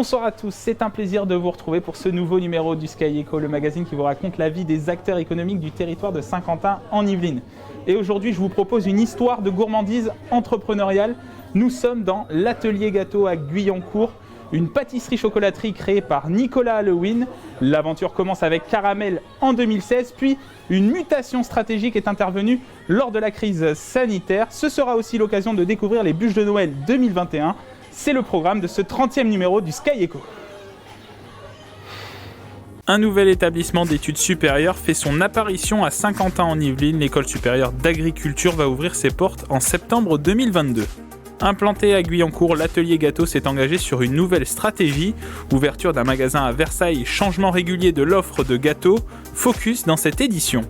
Bonsoir à tous, c'est un plaisir de vous retrouver pour ce nouveau numéro du Sky Echo, le magazine qui vous raconte la vie des acteurs économiques du territoire de Saint-Quentin en Yvelines. Et aujourd'hui, je vous propose une histoire de gourmandise entrepreneuriale. Nous sommes dans l'Atelier Gâteau à Guyancourt, une pâtisserie-chocolaterie créée par Nicolas Halloween. L'aventure commence avec Caramel en 2016, puis une mutation stratégique est intervenue lors de la crise sanitaire. Ce sera aussi l'occasion de découvrir les bûches de Noël 2021. C'est le programme de ce 30e numéro du Sky Echo. Un nouvel établissement d'études supérieures fait son apparition à Saint-Quentin en Yvelines. L'école supérieure d'agriculture va ouvrir ses portes en septembre 2022. Implanté à Guyancourt, l'Atelier Gâteau s'est engagé sur une nouvelle stratégie. Ouverture d'un magasin à Versailles, changement régulier de l'offre de gâteaux, focus dans cette édition.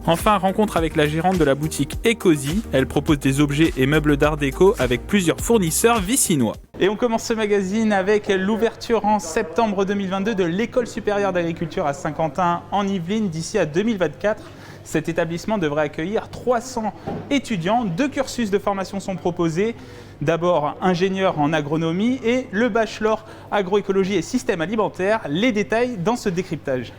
Enfin, rencontre avec la gérante de la boutique Ecozy. Elle propose des objets et meubles d'art déco avec plusieurs fournisseurs vicinois. Et on commence ce magazine avec l'ouverture en septembre 2022 de l'École supérieure d'agriculture à Saint-Quentin en Yvelines d'ici à 2024. Cet établissement devrait accueillir 300 étudiants. 2 cursus de formation sont proposés. D'abord, ingénieur en agronomie et le bachelor agroécologie et système alimentaire. Les détails dans ce décryptage.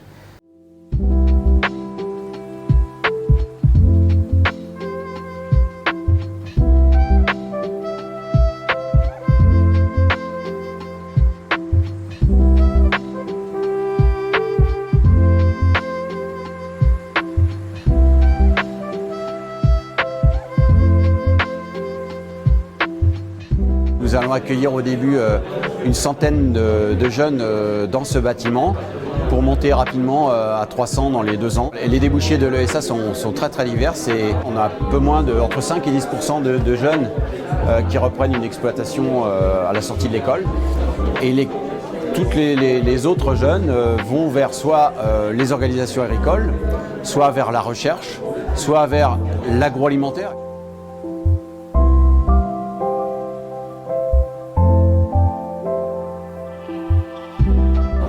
Nous allons accueillir au début une centaine de jeunes dans ce bâtiment pour monter rapidement à 300 dans les 2 ans. Et les débouchés de l'ESA sont très divers. On a un peu moins entre 5 et 10% de jeunes qui reprennent une exploitation à la sortie de l'école. Et tous les autres jeunes vont vers soit les organisations agricoles, soit vers la recherche, soit vers l'agroalimentaire.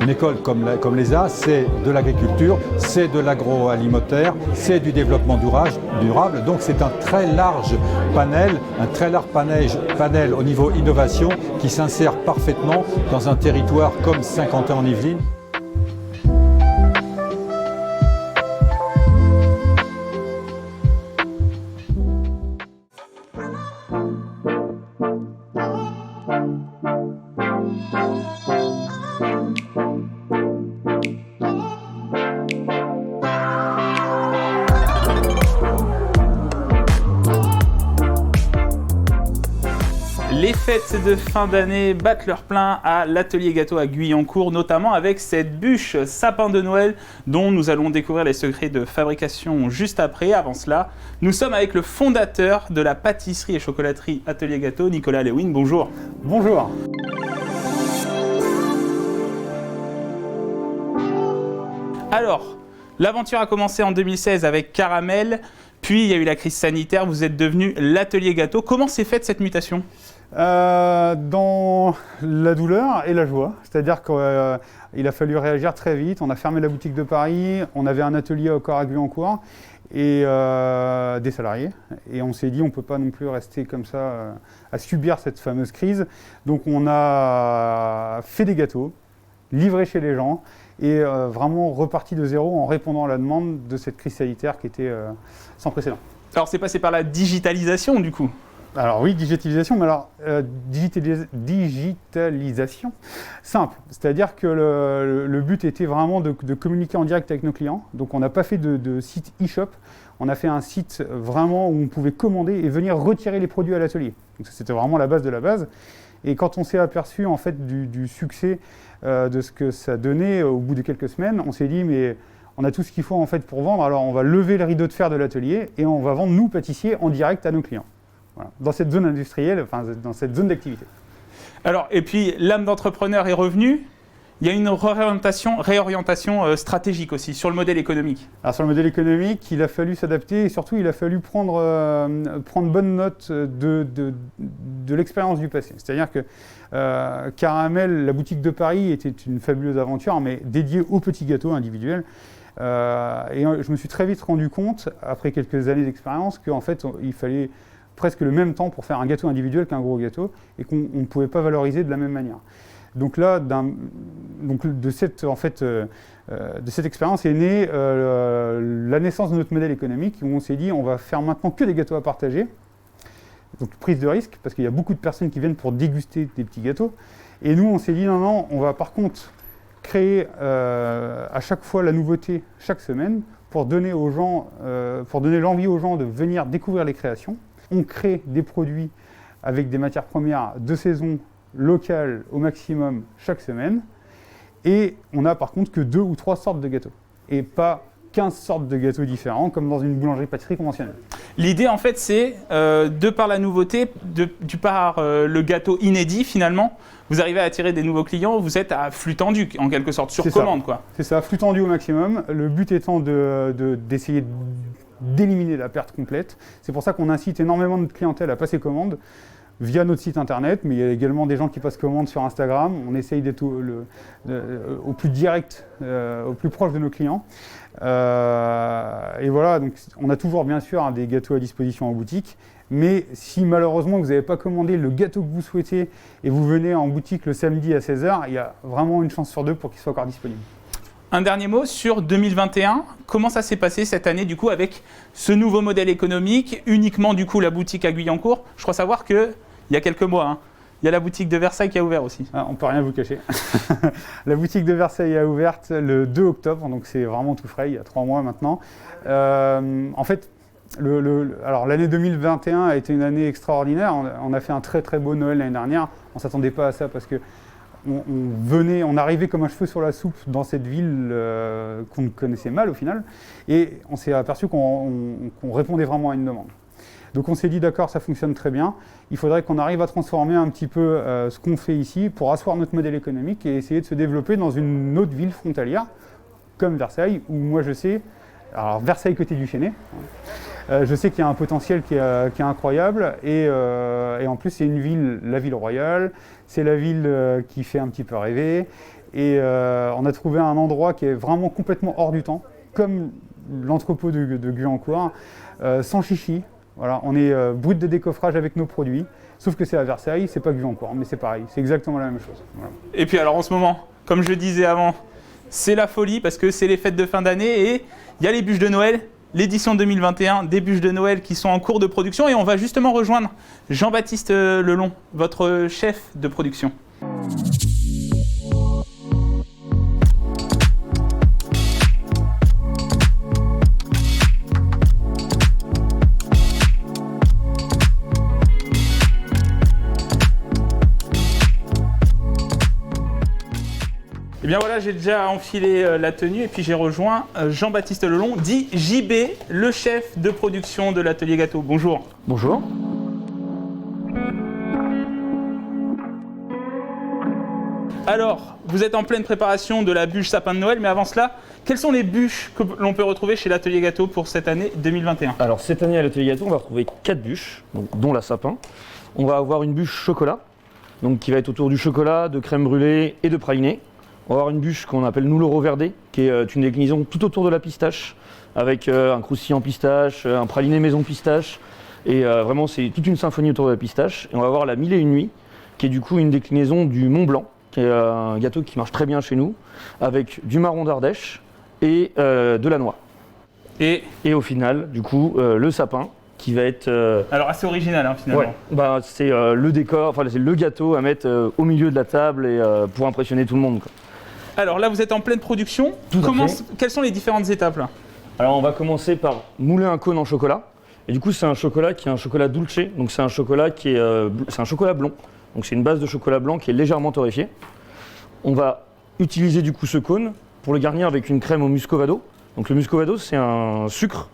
Une école comme l'ESA, c'est de l'agriculture, c'est de l'agroalimentaire, c'est du développement durable. Donc c'est un très large panel au niveau innovation qui s'insère parfaitement dans un territoire comme Saint-Quentin en Yvelines. Les fêtes de fin d'année battent leur plein à l'Atelier Gâteau à Guyancourt, notamment avec cette bûche sapin de Noël dont nous allons découvrir les secrets de fabrication juste après. Avant cela, nous sommes avec le fondateur de la pâtisserie et chocolaterie Atelier Gâteau, Nicolas Halloween. Bonjour. Bonjour. Alors, l'aventure a commencé en 2016 avec Caramel, puis il y a eu la crise sanitaire, vous êtes devenu l'Atelier Gâteau. Comment s'est faite cette mutation ? Dans la douleur et la joie, c'est-à-dire qu'il a fallu réagir très vite. On a fermé la boutique de Paris, on avait un atelier encore à Guyancourt et des salariés. Et on s'est dit on ne peut pas non plus rester comme ça à subir cette fameuse crise. Donc on a fait des gâteaux, livrés chez les gens et vraiment reparti de zéro en répondant à la demande de cette crise sanitaire qui était sans précédent. Alors c'est passé par la digitalisation du coup ? Alors oui, digitalisation, mais alors digitalisation simple. C'est-à-dire que le but était vraiment de communiquer en direct avec nos clients. Donc on n'a pas fait de site e-shop, on a fait un site vraiment où on pouvait commander et venir retirer les produits à l'atelier. Donc c'était vraiment la base de la base. Et quand on s'est aperçu en fait du succès de ce que ça donnait au bout de quelques semaines, on s'est dit mais on a tout ce qu'il faut en fait pour vendre, alors on va lever le rideau de fer de l'atelier et on va vendre nous pâtissiers en direct à nos clients. Voilà. Dans cette zone industrielle, enfin dans cette zone d'activité. Alors, et puis l'âme d'entrepreneur est revenue. Il y a une réorientation stratégique aussi sur le modèle économique. Alors sur le modèle économique, il a fallu s'adapter et surtout il a fallu prendre bonne note de l'expérience du passé. C'est-à-dire que Caramel, la boutique de Paris, était une fabuleuse aventure, mais dédiée aux petits gâteaux individuels. Et je me suis très vite rendu compte, après quelques années d'expérience, qu'en fait il fallait presque le même temps pour faire un gâteau individuel qu'un gros gâteau et qu'on ne pouvait pas valoriser de la même manière. Donc là, de cette expérience est née la naissance de notre modèle économique où on s'est dit on va faire maintenant que des gâteaux à partager. Donc prise de risque, parce qu'il y a beaucoup de personnes qui viennent pour déguster des petits gâteaux. Et nous, on s'est dit non, on va par contre créer à chaque fois la nouveauté chaque semaine pour donner l'envie aux gens de venir découvrir les créations. On crée des produits avec des matières premières de saison locales au maximum chaque semaine. Et on n'a par contre que 2 ou 3 sortes de gâteaux. Et pas 15 sortes de gâteaux différents comme dans une boulangerie-pâtisserie conventionnelle. L'idée, en fait, c'est, de par la nouveauté, par le gâteau inédit, finalement, vous arrivez à attirer des nouveaux clients, vous êtes à flux tendu, en quelque sorte, sur commande, quoi. C'est ça, flux tendu au maximum. Le but étant d'essayer d'éliminer la perte complète. C'est pour ça qu'on incite énormément notre clientèle à passer commande via notre site internet, mais il y a également des gens qui passent commande sur Instagram. On essaye d'être au plus direct, au plus proche de nos clients. Et voilà, donc on a toujours bien sûr des gâteaux à disposition en boutique, mais si malheureusement vous n'avez pas commandé le gâteau que vous souhaitez et vous venez en boutique le samedi à 16h, il y a vraiment une chance sur 2 pour qu'il soit encore disponible. Un dernier mot sur 2021, comment ça s'est passé cette année du coup avec ce nouveau modèle économique, uniquement du coup la boutique à Guyancourt. Je crois savoir qu'il y a quelques mois, il y a la boutique de Versailles qui a ouvert aussi. On ne peut rien vous cacher. La boutique de Versailles a ouvert le 2 octobre, donc c'est vraiment tout frais, il y a 3 mois maintenant. En fait, alors l'année 2021 a été une année extraordinaire. On a fait un très très beau Noël l'année dernière. On ne s'attendait pas à ça parce que on arrivait comme un cheveu sur la soupe dans cette ville qu'on connaissait mal au final. Et on s'est aperçu qu'on répondait vraiment à une demande. Donc on s'est dit d'accord, ça fonctionne très bien. Il faudrait qu'on arrive à transformer un petit peu ce qu'on fait ici pour asseoir notre modèle économique et essayer de se développer dans une autre ville frontalière comme Versailles, où moi je sais, alors Versailles côté du Chesnay, je sais qu'il y a un potentiel qui est incroyable et en plus c'est une ville, la ville royale, c'est la ville qui fait un petit peu rêver et on a trouvé un endroit qui est vraiment complètement hors du temps, comme l'entrepôt de Guyancourt, sans chichi. Voilà, on est brut de décoffrage avec nos produits, sauf que c'est à Versailles, c'est pas Guyancourt, mais c'est pareil, c'est exactement la même chose. Voilà. Et puis alors en ce moment, comme je le disais avant, c'est la folie parce que c'est les fêtes de fin d'année et il y a les bûches de Noël, l'édition 2021 des bûches de Noël qui sont en cours de production et on va justement rejoindre Jean-Baptiste Lelon, votre chef de production. Et bien voilà, j'ai déjà enfilé la tenue et puis j'ai rejoint Jean-Baptiste Lelon, dit JB, le chef de production de l'atelier gâteau. Bonjour. Bonjour. Alors, vous êtes en pleine préparation de la bûche sapin de Noël, mais avant cela, quelles sont les bûches que l'on peut retrouver chez l'atelier gâteau pour cette année 2021 ? Alors cette année à l'atelier gâteau, on va retrouver 4 bûches, donc, dont la sapin. On va avoir une bûche chocolat, donc, qui va être autour du chocolat, de crème brûlée et de praliné. On va avoir une bûche qu'on appelle nous l'Oro Verdé, qui est une déclinaison tout autour de la pistache, avec un croustillant pistache, un praliné maison pistache, et vraiment c'est toute une symphonie autour de la pistache. Et on va avoir la 1001 nuits, qui est du coup une déclinaison du Mont Blanc, qui est un gâteau qui marche très bien chez nous, avec du marron d'Ardèche et de la noix. Et au final, du coup, le sapin, qui va être... Alors assez original finalement. Ouais, bah, c'est le décor, enfin c'est le gâteau à mettre au milieu de la table et pour impressionner tout le monde, quoi. Alors là, vous êtes en pleine production. Quelles sont les différentes étapes là ? Alors on va commencer par mouler un cône en chocolat. Et du coup, c'est un chocolat qui est un chocolat dulce. Donc c'est un chocolat qui est, c'est un chocolat blond. Donc c'est une base de chocolat blanc qui est légèrement torréfiée. On va utiliser du coup ce cône pour le garnir avec une crème au muscovado. Donc le muscovado, c'est un sucre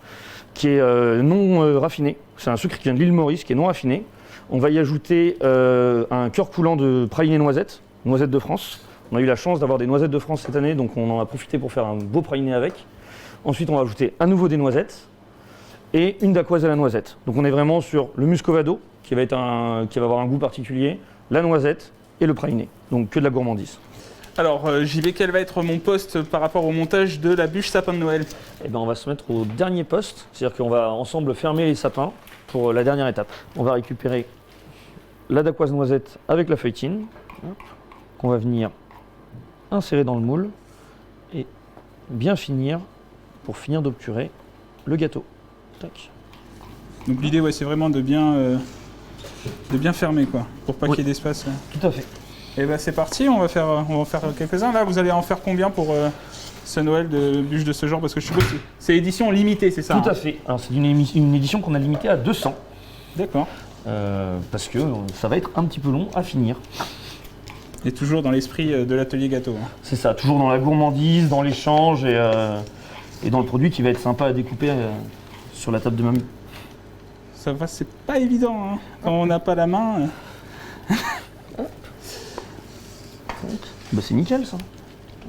qui est non raffiné. C'est un sucre qui vient de l'île Maurice, qui est non raffiné. On va y ajouter un cœur coulant de praliné noisettes de France. On a eu la chance d'avoir des noisettes de France cette année, donc on en a profité pour faire un beau praliné avec. Ensuite, on va ajouter à nouveau des noisettes et une dacquoise à la noisette. Donc on est vraiment sur le muscovado, qui va avoir un goût particulier, la noisette et le praliné. Donc que de la gourmandise. Alors JB, quel va être mon poste par rapport au montage de la bûche sapin de Noël ? Eh ben, on va se mettre au dernier poste, c'est-à-dire qu'on va ensemble fermer les sapins pour la dernière étape. On va récupérer la dacquoise noisette avec la feuilletine. Hop. qu'on va venir insérer dans le moule et bien finir pour finir d'obturer le gâteau. Tac. Donc l'idée, ouais, c'est vraiment de bien fermer, quoi, pour pas qu'il y ait d'espace. Tout à fait. Et ben c'est parti, on va faire quelques-uns. Là, vous allez en faire combien pour ce Noël de bûches de ce genre? Parce que je suppose que c'est édition limitée, c'est ça? Tout à fait. Alors c'est une édition qu'on a limitée à 200. D'accord. Parce que ça va être un petit peu long à finir. Et toujours dans l'esprit de l'atelier gâteau. Hein. C'est ça, toujours dans la gourmandise, dans l'échange et dans le produit qui va être sympa à découper sur la table de mamie. Ça va, c'est pas évident hein, quand on n'a pas la main. Bah c'est nickel ça.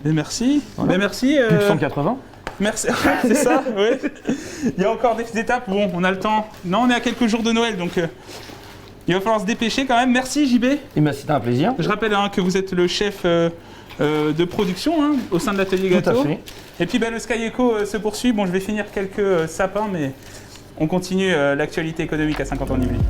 Et merci. Voilà. Mais merci. Plus de 180. Merci. C'est ça, oui. Il y a encore des étapes. Bon, on a le temps. Non, on est à quelques jours de Noël, donc il va falloir se dépêcher quand même. Merci JB. Et bah c'était un plaisir. Je rappelle hein, que vous êtes le chef de production hein, au sein de l'atelier gâteau. Tout à fait. Et puis le Sky Eco se poursuit. Bon, je vais finir quelques sapins, mais on continue l'actualité économique à 50 ans d'Yvelines.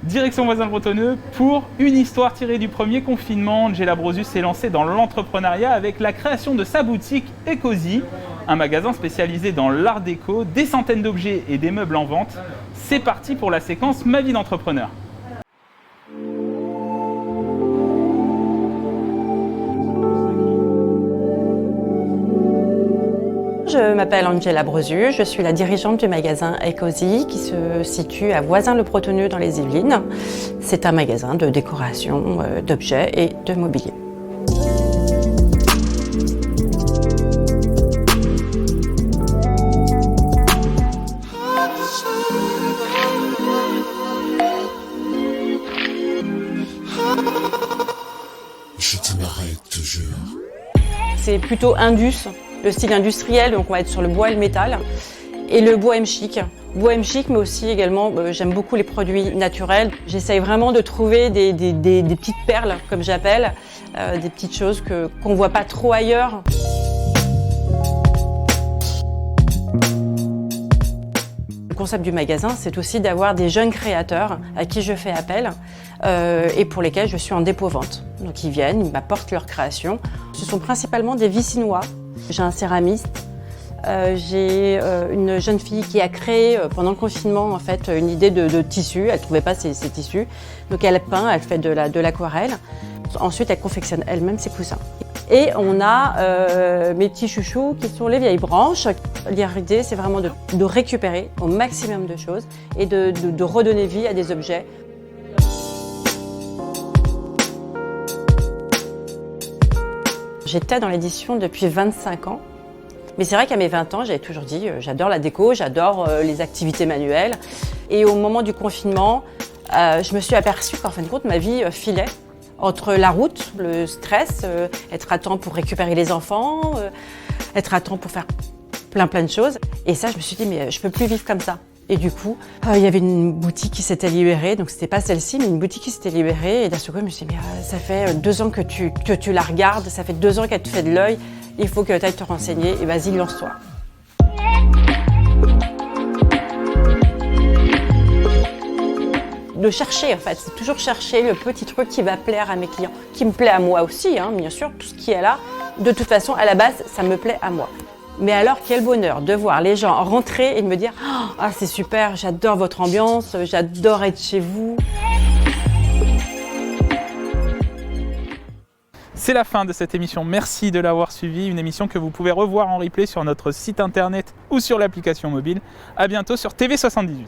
Direction Voisins-le-Bretonneux pour une histoire tirée du premier confinement. Angela Brozus s'est lancée dans l'entrepreneuriat avec la création de sa boutique Ecozy, un magasin spécialisé dans l'art déco, des centaines d'objets et des meubles en vente. C'est parti pour la séquence Ma vie d'entrepreneur. Je m'appelle Angela Brozus, je suis la dirigeante du magasin Ecozy qui se situe à Voisins-le-Bretonneux dans les Yvelines. C'est un magasin de décoration, d'objets et de mobilier. Je te m'arrête, te jure. C'est plutôt indus, le style industriel, donc on va être sur le bois et le métal. Et le bohème chic. Bohème chic, mais aussi également, j'aime beaucoup les produits naturels. J'essaye vraiment de trouver des petites perles, comme j'appelle, des petites choses qu'on ne voit pas trop ailleurs. Le concept du magasin, c'est aussi d'avoir des jeunes créateurs à qui je fais appel et pour lesquels je suis en dépôt-vente. Donc ils viennent, ils m'apportent leurs créations. Ce sont principalement des Vicinois. J'ai un céramiste, j'ai une jeune fille qui a créé pendant le confinement en fait, une idée de tissu. Elle ne trouvait pas ses tissus, donc elle peint, elle fait de l'aquarelle. Ensuite, elle confectionne elle-même ses coussins. Et on a mes petits chouchous qui sont les vieilles branches. L'idée, c'est vraiment de récupérer au maximum de choses et de redonner vie à des objets. J'étais dans l'édition depuis 25 ans. Mais c'est vrai qu'à mes 20 ans, j'avais toujours dit j'adore la déco, j'adore les activités manuelles. Et au moment du confinement, je me suis aperçue qu'en fin de compte, ma vie filait. Entre la route, le stress, être à temps pour récupérer les enfants, être à temps pour faire plein de choses. Et ça, je me suis dit, mais je peux plus vivre comme ça. Et du coup, il y avait une boutique qui s'était libérée, donc c'était pas celle-ci, mais une boutique qui s'était libérée. Et d'un seul coup, je me suis dit, mais ça fait 2 ans que tu la regardes, ça fait 2 ans qu'elle te fait de l'œil, il faut que tu ailles te renseigner, et vas-y, lance-toi. De chercher en fait, c'est toujours chercher le petit truc qui va plaire à mes clients, qui me plaît à moi aussi, hein, bien sûr, tout ce qui est là. De toute façon, à la base, ça me plaît à moi. Mais alors, quel bonheur de voir les gens rentrer et de me dire « Ah, c'est super, j'adore votre ambiance, j'adore être chez vous ». C'est la fin de cette émission, merci de l'avoir suivi, une émission que vous pouvez revoir en replay sur notre site internet ou sur l'application mobile. À bientôt sur TV78.